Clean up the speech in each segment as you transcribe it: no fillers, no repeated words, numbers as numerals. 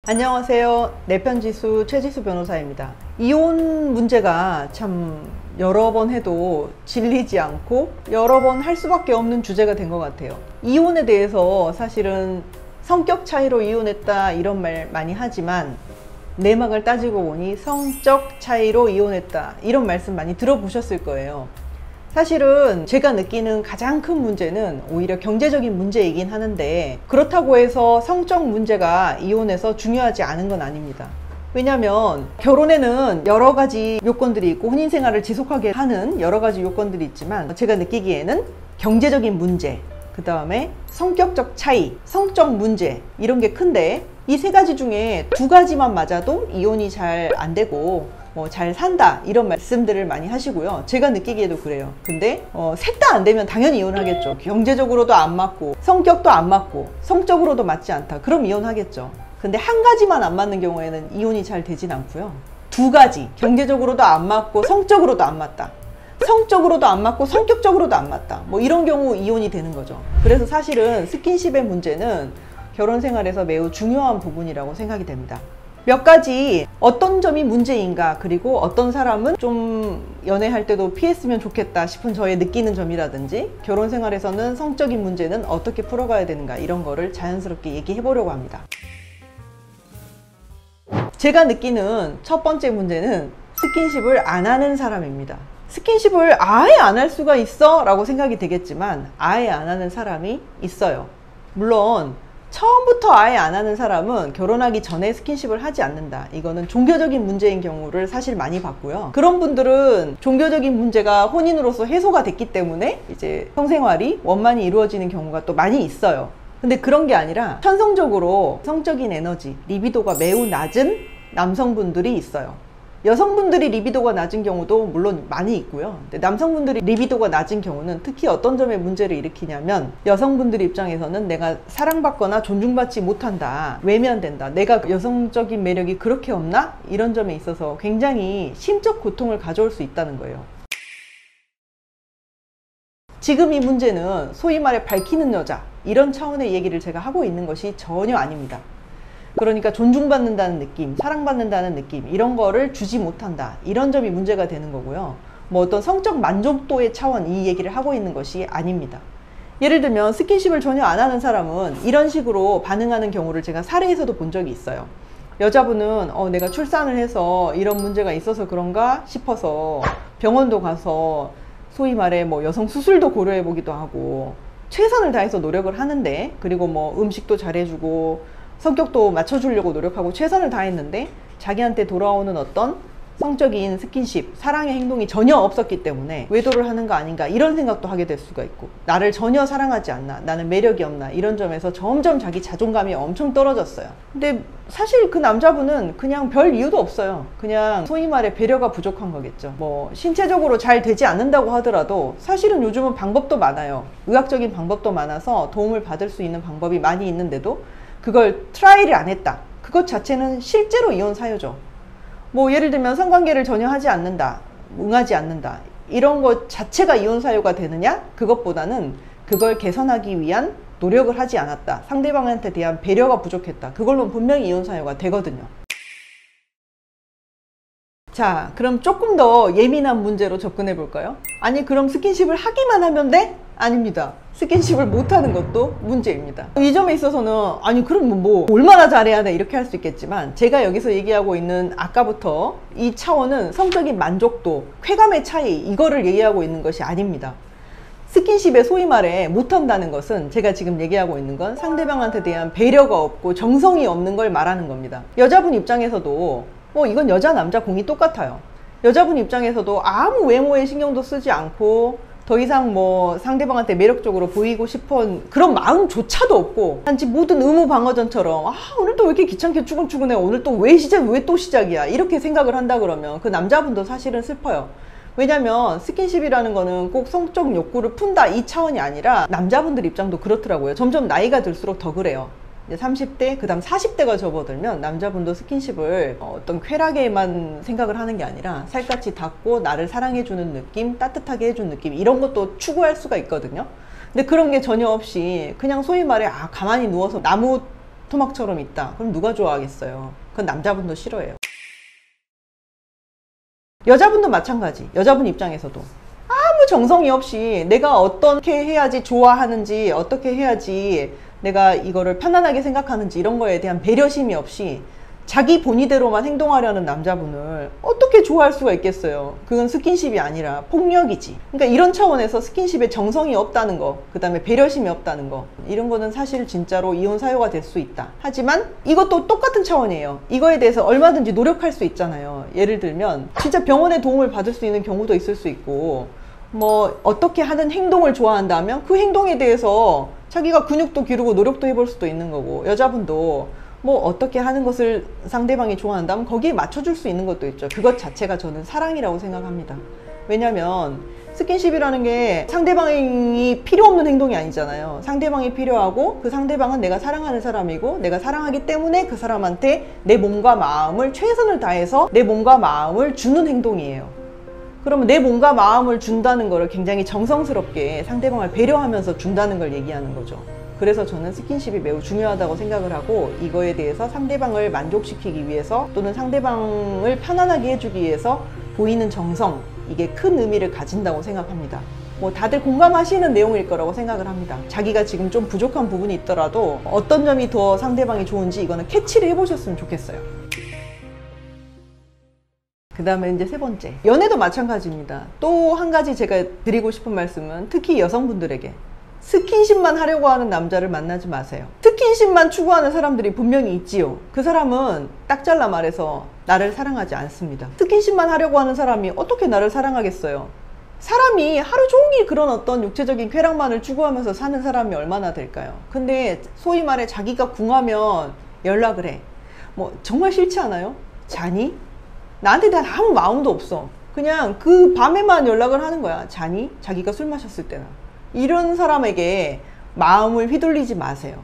안녕하세요. 내편지수 최지수 변호사입니다. 이혼 문제가 참 여러 번 해도 질리지 않고 여러 번 할 수밖에 없는 주제가 된 것 같아요. 이혼에 대해서 사실은 성격 차이로 이혼했다 이런 말 많이 하지만 내막을 따지고 보니 성적 차이로 이혼했다 이런 말씀 많이 들어보셨을 거예요. 사실은 제가 느끼는 가장 큰 문제는 오히려 경제적인 문제이긴 하는데, 그렇다고 해서 성적 문제가 이혼에서 중요하지 않은 건 아닙니다. 왜냐하면 결혼에는 여러 가지 요건들이 있고 혼인 생활을 지속하게 하는 여러 가지 요건들이 있지만, 제가 느끼기에는 경제적인 문제, 그 다음에 성격적 차이, 성적 문제 이런 게 큰데, 이 세 가지 중에 두 가지만 맞아도 이혼이 잘 안 되고 잘 산다 이런 말씀들을 많이 하시고요. 제가 느끼기에도 그래요. 근데 셋 다 안 되면 당연히 이혼하겠죠. 경제적으로도 안 맞고 성격도 안 맞고 성적으로도 맞지 않다. 그럼 이혼하겠죠. 근데 한 가지만 안 맞는 경우에는 이혼이 잘 되진 않고요. 두 가지, 경제적으로도 안 맞고 성적으로도 안 맞다, 성적으로도 안 맞고 성격적으로도 안 맞다, 이런 경우 이혼이 되는 거죠. 그래서 사실은 스킨십의 문제는 결혼 생활에서 매우 중요한 부분이라고 생각이 됩니다. 몇 가지 어떤 점이 문제인가, 그리고 어떤 사람은 좀 연애할 때도 피했으면 좋겠다 싶은 저의 느끼는 점이라든지, 결혼 생활에서는 성적인 문제는 어떻게 풀어가야 되는가, 이런 거를 자연스럽게 얘기해 보려고 합니다. 제가 느끼는 첫 번째 문제는 스킨십을 안 하는 사람입니다. 스킨십을 아예 안 할 수가 있어? 라고 생각이 되겠지만 아예 안 하는 사람이 있어요. 물론 처음부터 아예 안 하는 사람은 결혼하기 전에 스킨십을 하지 않는다, 이거는 종교적인 문제인 경우를 사실 많이 봤고요. 그런 분들은 종교적인 문제가 혼인으로서 해소가 됐기 때문에 이제 성생활이 원만히 이루어지는 경우가 또 많이 있어요. 근데 그런 게 아니라 천성적으로 성적인 에너지, 리비도가 매우 낮은 남성분들이 있어요. 여성분들이 리비도가 낮은 경우도 물론 많이 있고요. 근데 남성분들이 리비도가 낮은 경우는 특히 어떤 점에 문제를 일으키냐면, 여성분들 입장에서는 내가 사랑받거나 존중받지 못한다, 외면된다, 내가 여성적인 매력이 그렇게 없나? 이런 점에 있어서 굉장히 심적 고통을 가져올 수 있다는 거예요. 지금 이 문제는 소위 말해 밝히는 여자, 이런 차원의 얘기를 제가 하고 있는 것이 전혀 아닙니다. 그러니까 존중받는다는 느낌, 사랑받는다는 느낌, 이런 거를 주지 못한다, 이런 점이 문제가 되는 거고요. 어떤 성적 만족도의 차원, 이 얘기를 하고 있는 것이 아닙니다. 예를 들면 스킨십을 전혀 안 하는 사람은 이런 식으로 반응하는 경우를 제가 사례에서도 본 적이 있어요. 여자분은 내가 출산을 해서 이런 문제가 있어서 그런가 싶어서 병원도 가서 소위 말해 여성 수술도 고려해 보기도 하고 최선을 다해서 노력을 하는데, 그리고 음식도 잘해주고 성격도 맞춰주려고 노력하고 최선을 다했는데 자기한테 돌아오는 어떤 성적인 스킨십, 사랑의 행동이 전혀 없었기 때문에 외도를 하는 거 아닌가, 이런 생각도 하게 될 수가 있고, 나를 전혀 사랑하지 않나, 나는 매력이 없나, 이런 점에서 점점 자기 자존감이 엄청 떨어졌어요. 근데 사실 그 남자분은 그냥 별 이유도 없어요. 그냥 소위 말해 배려가 부족한 거겠죠. 신체적으로 잘 되지 않는다고 하더라도 사실은 요즘은 방법도 많아요. 의학적인 방법도 많아서 도움을 받을 수 있는 방법이 많이 있는데도 그걸 트라이를 안 했다, 그것 자체는 실제로 이혼 사유죠. 예를 들면 성관계를 전혀 하지 않는다, 응하지 않는다, 이런 것 자체가 이혼 사유가 되느냐? 그것보다는 그걸 개선하기 위한 노력을 하지 않았다, 상대방한테 대한 배려가 부족했다, 그걸로 분명히 이혼 사유가 되거든요. 자, 그럼 조금 더 예민한 문제로 접근해 볼까요? 아니 그럼 스킨십을 하기만 하면 돼? 아닙니다. 스킨십을 못하는 것도 문제입니다. 이 점에 있어서는 아니 그럼 얼마나 잘해야 돼, 이렇게 할 수 있겠지만, 제가 여기서 얘기하고 있는 아까부터 이 차원은 성적인 만족도, 쾌감의 차이, 이거를 얘기하고 있는 것이 아닙니다. 스킨십에 소위 말해 못한다는 것은, 제가 지금 얘기하고 있는 건 상대방한테 대한 배려가 없고 정성이 없는 걸 말하는 겁니다. 여자분 입장에서도 이건 여자 남자 공이 똑같아요. 여자분 입장에서도 아무 외모에 신경도 쓰지 않고 더 이상 상대방한테 매력적으로 보이고 싶은 그런 마음조차도 없고, 단지 모든 의무방어전처럼 오늘 또 왜 이렇게 귀찮게 출근해, 오늘 또 왜 또 시작이야, 이렇게 생각을 한다 그러면 그 남자분도 사실은 슬퍼요. 왜냐면 스킨십이라는 거는 꼭 성적 욕구를 푼다, 이 차원이 아니라 남자분들 입장도 그렇더라고요. 점점 나이가 들수록 더 그래요. 이제 30대, 그 다음 40대가 접어들면 남자분도 스킨십을 어떤 쾌락에만 생각을 하는 게 아니라 살갗이 닿고 나를 사랑해주는 느낌, 따뜻하게 해주는 느낌, 이런 것도 추구할 수가 있거든요. 근데 그런 게 전혀 없이 그냥 소위 말해 가만히 누워서 나무 토막처럼 있다. 그럼 누가 좋아하겠어요? 그건 남자분도 싫어해요. 여자분도 마찬가지. 여자분 입장에서도 아무 정성이 없이 내가 어떻게 해야지 좋아하는지, 어떻게 해야지 내가 이거를 편안하게 생각하는지 이런 거에 대한 배려심이 없이 자기 본의대로만 행동하려는 남자분을 어떻게 좋아할 수가 있겠어요? 그건 스킨십이 아니라 폭력이지. 그러니까 이런 차원에서 스킨십에 정성이 없다는 거, 그 다음에 배려심이 없다는 거, 이런 거는 사실 진짜로 이혼 사유가 될 수 있다. 하지만 이것도 똑같은 차원이에요. 이거에 대해서 얼마든지 노력할 수 있잖아요. 예를 들면 진짜 병원의 도움을 받을 수 있는 경우도 있을 수 있고, 뭐 어떻게 하는 행동을 좋아한다면 그 행동에 대해서 자기가 근육도 기르고 노력도 해볼 수도 있는 거고, 여자분도 뭐 어떻게 하는 것을 상대방이 좋아한다면 거기에 맞춰줄 수 있는 것도 있죠. 그것 자체가 저는 사랑이라고 생각합니다. 왜냐면 스킨십이라는 게 상대방이 필요 없는 행동이 아니잖아요. 상대방이 필요하고 그 상대방은 내가 사랑하는 사람이고 내가 사랑하기 때문에 그 사람한테 내 몸과 마음을 최선을 다해서 내 몸과 마음을 주는 행동이에요. 그러면 내 몸과 마음을 준다는 거를 굉장히 정성스럽게 상대방을 배려하면서 준다는 걸 얘기하는 거죠. 그래서 저는 스킨십이 매우 중요하다고 생각을 하고, 이거에 대해서 상대방을 만족시키기 위해서 또는 상대방을 편안하게 해주기 위해서 보이는 정성, 이게 큰 의미를 가진다고 생각합니다. 뭐 다들 공감하시는 내용일 거라고 생각을 합니다. 자기가 지금 좀 부족한 부분이 있더라도 어떤 점이 더 상대방이 좋은지 이거는 캐치를 해보셨으면 좋겠어요. 그 다음에 이제 세 번째, 연애도 마찬가지입니다. 또 한 가지 제가 드리고 싶은 말씀은 특히 여성분들에게 스킨십만 하려고 하는 남자를 만나지 마세요. 스킨십만 추구하는 사람들이 분명히 있지요. 그 사람은 딱 잘라 말해서 나를 사랑하지 않습니다. 스킨십만 하려고 하는 사람이 어떻게 나를 사랑하겠어요? 사람이 하루 종일 그런 어떤 육체적인 쾌락만을 추구하면서 사는 사람이 얼마나 될까요? 근데 소위 말해 자기가 궁하면 연락을 해. 뭐 정말 싫지 않아요? 자니? 나한테 대한 아무 마음도 없어. 그냥 그 밤에만 연락을 하는 거야. 자니? 자기가 술 마셨을 때나. 이런 사람에게 마음을 휘둘리지 마세요.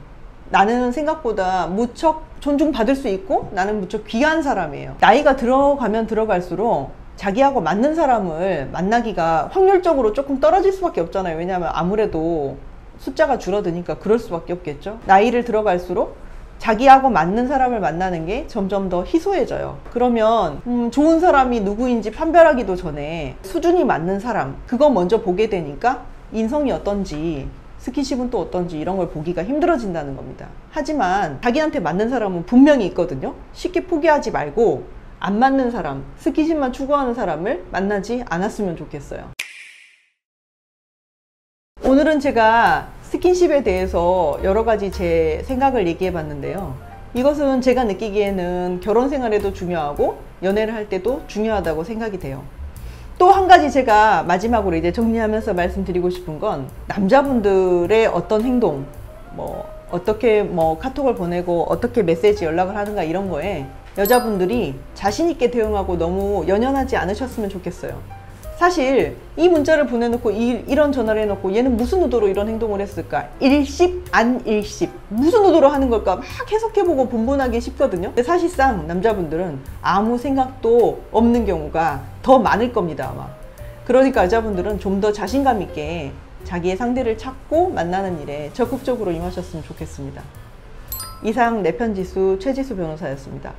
나는 생각보다 무척 존중받을 수 있고 나는 무척 귀한 사람이에요. 나이가 들어가면 들어갈수록 자기하고 맞는 사람을 만나기가 확률적으로 조금 떨어질 수밖에 없잖아요. 왜냐하면 아무래도 숫자가 줄어드니까 그럴 수밖에 없겠죠. 나이를 들어갈수록 자기하고 맞는 사람을 만나는 게 점점 더 희소해져요. 그러면 좋은 사람이 누구인지 판별하기도 전에 수준이 맞는 사람, 그거 먼저 보게 되니까 인성이 어떤지, 스킨십은 또 어떤지 이런 걸 보기가 힘들어진다는 겁니다. 하지만 자기한테 맞는 사람은 분명히 있거든요. 쉽게 포기하지 말고 안 맞는 사람, 스킨십만 추구하는 사람을 만나지 않았으면 좋겠어요. 오늘은 제가 스킨십에 대해서 여러 가지 제 생각을 얘기해 봤는데요. 이것은 제가 느끼기에는 결혼 생활에도 중요하고 연애를 할 때도 중요하다고 생각이 돼요. 또 한 가지 제가 마지막으로 이제 정리하면서 말씀드리고 싶은 건, 남자분들의 어떤 행동, 뭐 어떻게 뭐 카톡을 보내고 어떻게 메시지 연락을 하는가 이런 거에 여자분들이 자신 있게 대응하고 너무 연연하지 않으셨으면 좋겠어요. 사실 이 문자를 보내놓고 이런 전화를 해놓고 얘는 무슨 의도로 이런 행동을 했을까? 일십, 안 일십, 무슨 의도로 하는 걸까? 막 해석해보고 분분하기 쉽거든요. 근데 사실상 남자분들은 아무 생각도 없는 경우가 더 많을 겁니다, 아마. 그러니까 여자분들은 좀 더 자신감 있게 자기의 상대를 찾고 만나는 일에 적극적으로 임하셨으면 좋겠습니다. 이상 내편지수 최지수 변호사였습니다.